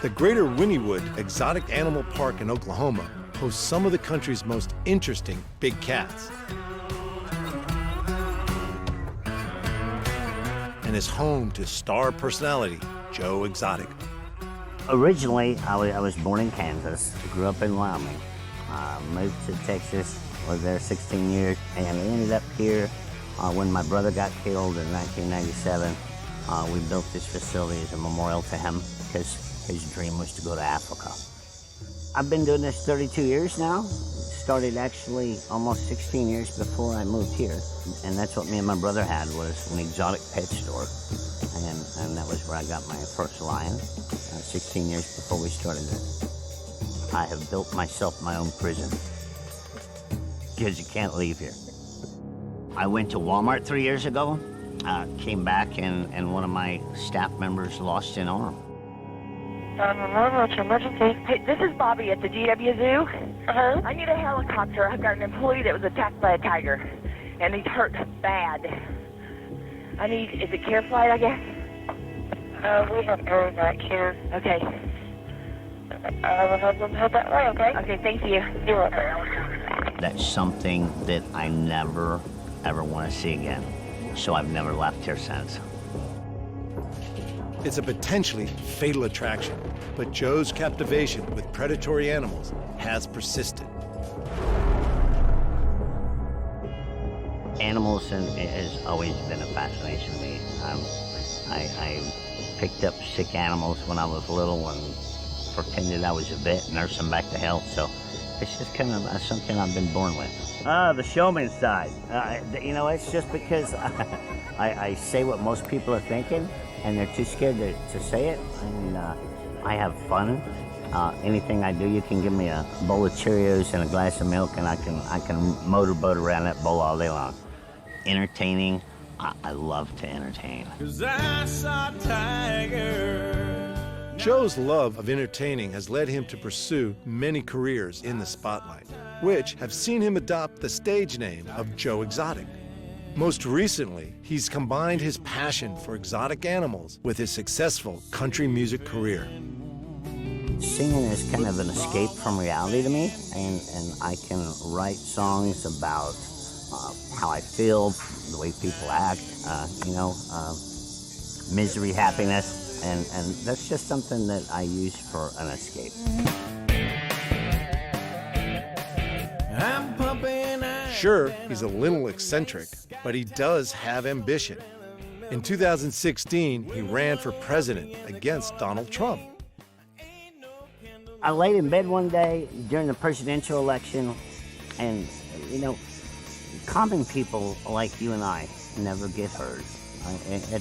The Greater Wynnewood Exotic Animal Park in Oklahoma hosts some of the country's most interesting big cats and is home to star personality Joe Exotic. Originally, I was born in Kansas, grew up in Wyoming, moved to Texas, was there 16 years, and ended up here when my brother got killed in 1997. We built this facility as a memorial to him because his dream was to go to Africa. I've been doing this 32 years now. Started actually almost 16 years before I moved here. And that's what me and my brother had, was an exotic pet store. And that was where I got my first lion, 16 years before we started it. I have built myself my own prison, because you can't leave here. I went to Walmart 3 years ago, came back, and one of my staff members lost an arm. What's your emergency? Hey, this is Bobby at the GW Zoo. Uh-huh. I need a helicopter. I've got an employee that was attacked by a tiger, and he's hurt bad. Is it care flight, I guess? We have aerovac here. Okay. I will have them head that way, okay? Okay, thank you. You're welcome. That's something that I never, ever want to see again. So I've never left here since. It's a potentially fatal attraction, but Joe's captivation with predatory animals has persisted. Animals has always been a fascination to me. I picked up sick animals when I was little and pretended I was a vet and nursed them back to health, so it's just kind of something I've been born with. The Showman Side. You know, it's just because I say what most people are thinking, and they're too scared to say it, and I have fun. Anything I do, you can give me a bowl of Cheerios and a glass of milk, and I can motorboat around that bowl all day long. Entertaining, I love to entertain. 'Cause I saw Tiger. Joe's love of entertaining has led him to pursue many careers in the spotlight, which have seen him adopt the stage name of Joe Exotic. Most recently, he's combined his passion for exotic animals with his successful country music career. Singing is kind of an escape from reality to me, and I can write songs about how I feel, the way people act, misery, happiness, and that's just something that I use for an escape. I'm pumping iron. Sure, he's a little eccentric, but he does have ambition. In 2016, he ran for president against Donald Trump. I laid in bed one day during the presidential election, and, common people like you and I never get heard.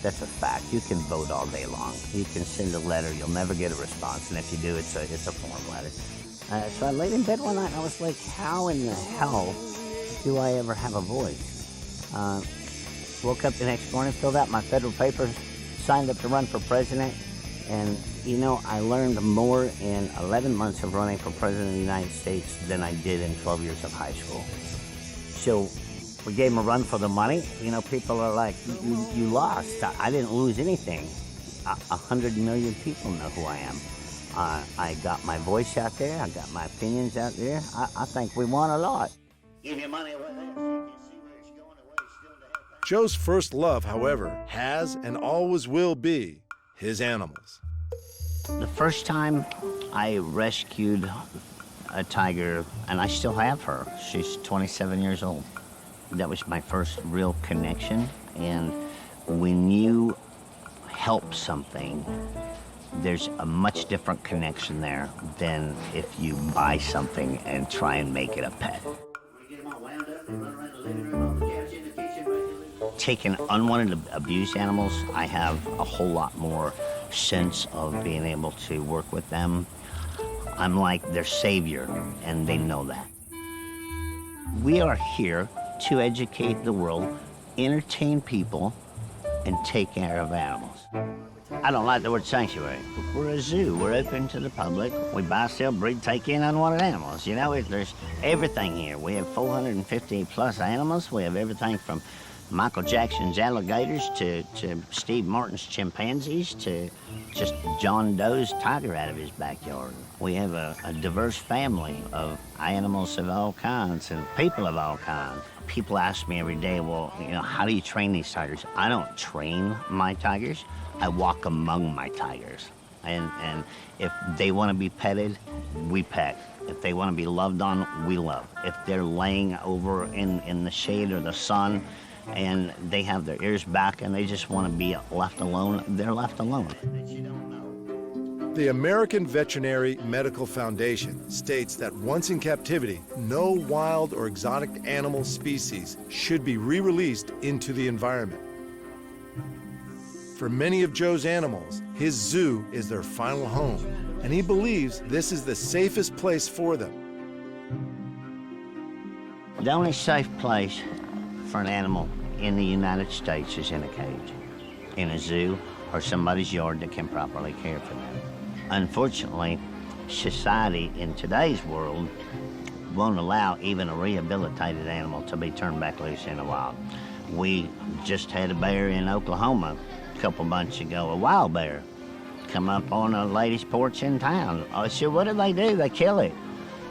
That's a fact. You can vote all day long. You can send a letter. You'll never get a response, and if you do, it's a form letter. So I laid in bed one night, and I was like, how in the hell do I ever have a voice? Woke up the next morning, filled out my federal papers, signed up to run for president, and I learned more in 11 months of running for president of the United States than I did in 12 years of high school. So we gave him a run for the money. People are like, you lost. I didn't lose anything. 100 million people know who I am. I got my voice out there. I got my opinions out there. I think we won a lot. Give your money away. Joe's first love, however, has and always will be his animals. The first time I rescued a tiger, and I still have her. She's 27 years old. That was my first real connection. And when you help something, there's a much different connection there than if you buy something and try and make it a pet. Taking unwanted abused animals, I have a whole lot more sense of being able to work with them. I'm like their savior, and they know that. We are here to educate the world, entertain people, and take care of animals. I don't like the word sanctuary. We're a zoo. We're open to the public. We buy, sell, breed, take in unwanted animals. There's everything here. We have 450 plus animals. We have everything from Michael Jackson's alligators to Steve Martin's chimpanzees to just John Doe's tiger out of his backyard. We have a diverse family of animals of all kinds and people of all kinds. People ask me every day, well, you know, how do you train these tigers? I don't train my tigers. I walk among my tigers. And if they want to be petted, we pet. If they want to be loved on, we love. If they're laying over in the shade or the sun and they have their ears back and they just want to be left alone, they're left alone. The American Veterinary Medical Foundation states that once in captivity, no wild or exotic animal species should be re-released into the environment. For many of Joe's animals, his zoo is their final home, and he believes this is the safest place for them. The only safe place for an animal in the United States is in a cage, in a zoo, or somebody's yard that can properly care for them. Unfortunately, society in today's world won't allow even a rehabilitated animal to be turned back loose in the wild. We just had a bear in Oklahoma a couple months ago, a wild bear, come up on a lady's porch in town. I said, what do? They kill it.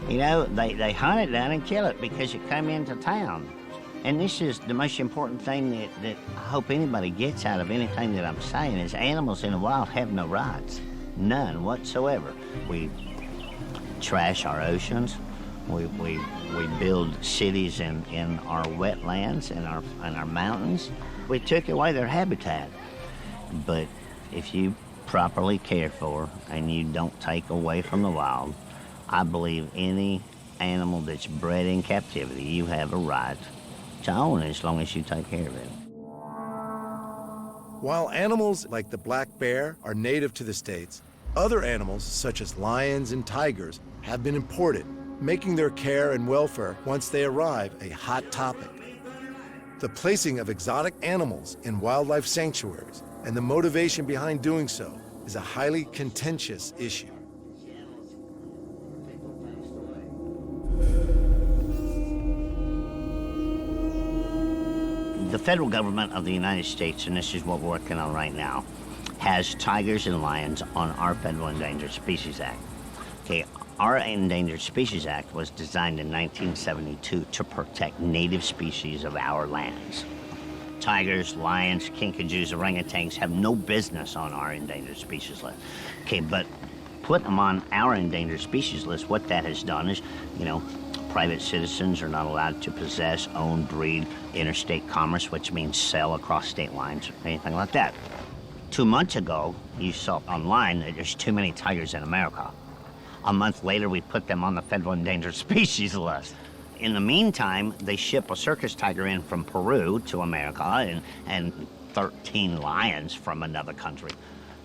You know, they hunt it down and kill it because it come into town. And this is the most important thing that I hope anybody gets out of anything that I'm saying is animals in the wild have no rights, none whatsoever. We trash our oceans. We build cities in our wetlands and our mountains. We took away their habitat. But if you properly care for and you don't take away from the wild, I believe any animal that's bred in captivity, you have a right to own it as long as you take care of it. While animals like the black bear are native to the States, other animals such as lions and tigers have been imported, making their care and welfare once they arrive a hot topic. The placing of exotic animals in wildlife sanctuaries and the motivation behind doing so is a highly contentious issue. The federal government of the United States, and this is what we're working on right now, has tigers and lions on our Federal Endangered Species Act. Okay, our Endangered Species Act was designed in 1972 to protect native species of our lands. Tigers, lions, kinkajous, orangutans have no business on our endangered species list. Okay, but put them on our endangered species list, what that has done is, you know, private citizens are not allowed to possess, own, breed, interstate commerce, which means sell across state lines, anything like that. 2 months ago, you saw online that there's too many tigers in America. A month later, we put them on the Federal Endangered Species list. In the meantime, they ship a circus tiger in from Peru to America and 13 lions from another country.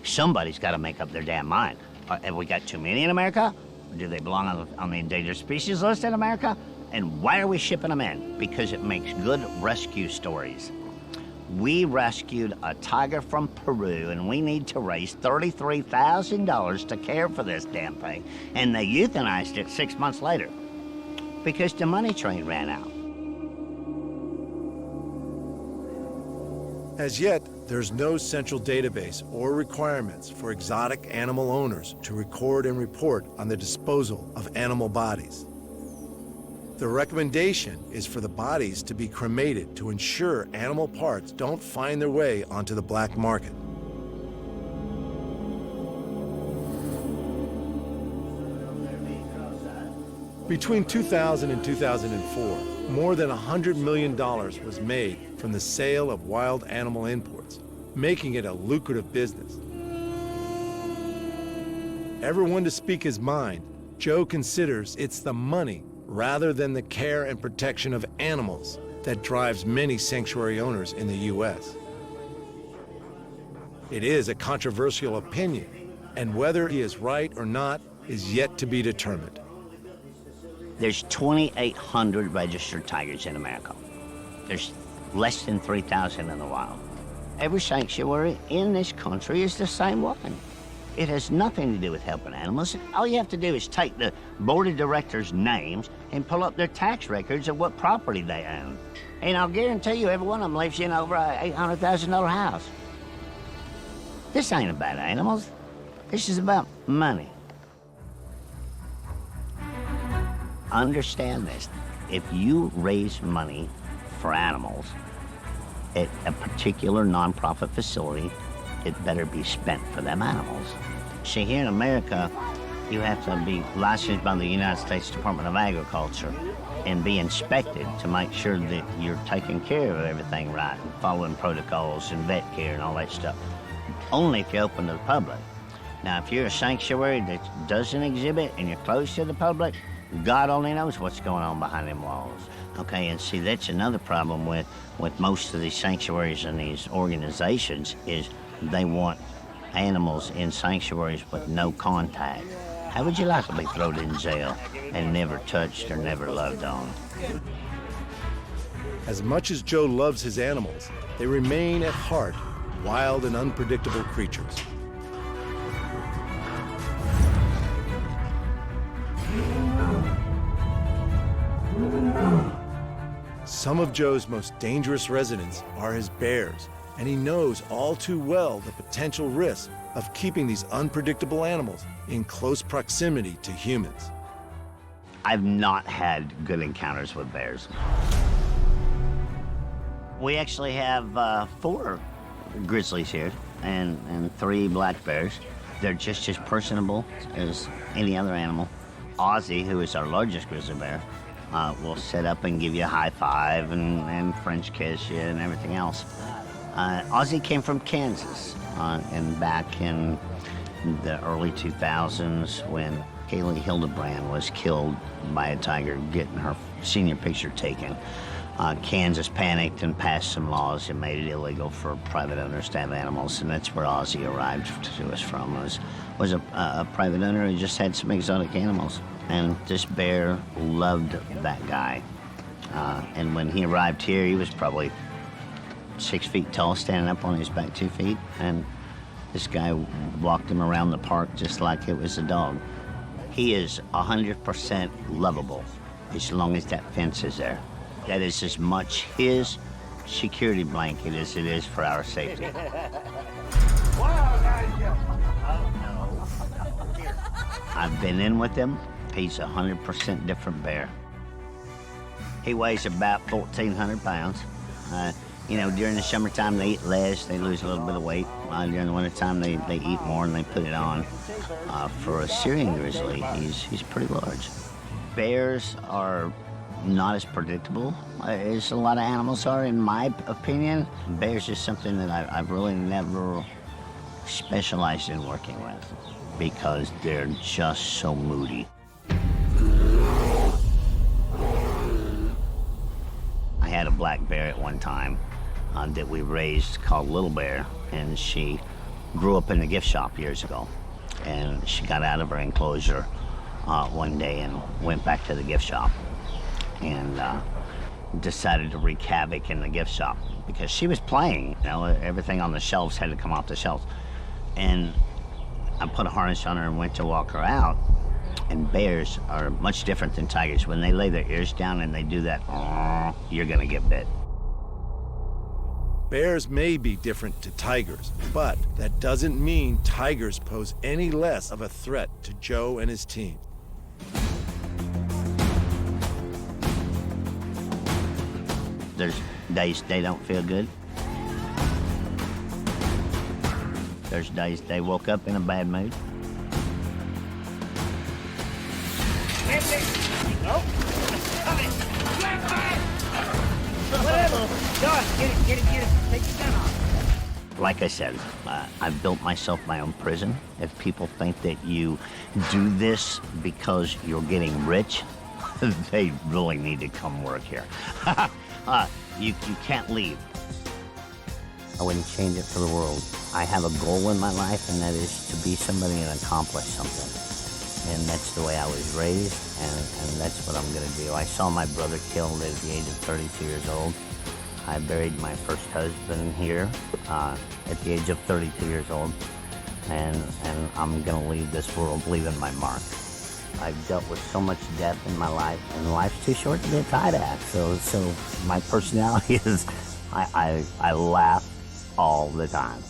Somebody's got to make up their damn mind. Have we got too many in America? Do they belong on the endangered species list in America? And why are we shipping them in? Because it makes good rescue stories. We rescued a tiger from Peru, and we need to raise $33,000 to care for this damn thing. And they euthanized it 6 months later because the money train ran out. As yet, there's no central database or requirements for exotic animal owners to record and report on the disposal of animal bodies. The recommendation is for the bodies to be cremated to ensure animal parts don't find their way onto the black market. Between 2000 and 2004, more than $100 million was made from the sale of wild animal imports, making it a lucrative business. Ever one to speak his mind, Joe considers it's the money rather than the care and protection of animals that drives many sanctuary owners in the U.S. It is a controversial opinion, and whether he is right or not is yet to be determined. There's 2,800 registered tigers in America. There's less than 3,000 in the wild. Every sanctuary in this country is the same one. It has nothing to do with helping animals. All you have to do is take the board of directors' names and pull up their tax records of what property they own. And I'll guarantee you every one of them lives in over a $800,000 house. This ain't about animals. This is about money. Understand this. If you raise money for animals at a particular nonprofit facility, it better be spent for them animals. See, here in America, you have to be licensed by the United States Department of Agriculture and be inspected to make sure that you're taking care of everything right and following protocols and vet care and all that stuff. Only if you're open to the public. Now, if you're a sanctuary that doesn't exhibit and you're closed to the public, God only knows what's going on behind them walls. Okay, and see, that's another problem with most of these sanctuaries and these organizations is they want animals in sanctuaries with no contact. How would you like to be thrown in jail and never touched or never loved on? As much as Joe loves his animals, they remain at heart wild and unpredictable creatures. Some of Joe's most dangerous residents are his bears, and he knows all too well the potential risk of keeping these unpredictable animals in close proximity to humans. I've not had good encounters with bears. We actually have 4 grizzlies here and 3 black bears. They're just as personable as any other animal. Ozzie, who is our largest grizzly bear, will sit up and give you a high five and French kiss you and everything else. Ozzie came from Kansas, and back in the early 2000s when Kaylee Hildebrand was killed by a tiger getting her senior picture taken. Kansas panicked and passed some laws that made it illegal for private owners to have animals, and that's where Ozzie arrived to us from. Was a private owner who just had some exotic animals, and this bear loved that guy. And when he arrived here, he was probably 6 feet tall, standing up on his back 2 feet, and this guy walked him around the park just like it was a dog. He is 100% lovable as long as that fence is there. That is as much his security blanket as it is for our safety. I've been in with him. He's 100% different bear. He weighs about 1,400 pounds. You know, during the summertime, they eat less, they lose a little bit of weight. During the wintertime, they eat more and they put it on. For a Syrian grizzly, he's pretty large. Bears are not as predictable as a lot of animals are, in my opinion. Bears is something that I've really never specialized in working with because they're just so moody. I had a black bear at one time that we raised called Little Bear, and she grew up in the gift shop years ago. And she got out of her enclosure one day and went back to the gift shop and decided to wreak havoc in the gift shop because she was playing. You know, everything on the shelves had to come off the shelves. And I put a harness on her and went to walk her out. And bears are much different than tigers. When they lay their ears down and they do that, you're gonna get bit. Bears may be different to tigers, but that doesn't mean tigers pose any less of a threat to Joe and his team. There's days they don't feel good. There's days they woke up in a bad mood. Like I said, I've built myself my own prison. If people think that you do this because you're getting rich, they really need to come work here. You can't leave. I wouldn't change it for the world. I have a goal in my life, and that is to be somebody and accomplish something. And that's the way I was raised, and that's what I'm gonna do. I saw my brother killed at the age of 32 years old. I buried my first husband here at the age of 32 years old. and I'm gonna leave this world leaving my mark. I've dealt with so much death in my life, and life's too short to get tied at. So my personality is, I laugh all the time.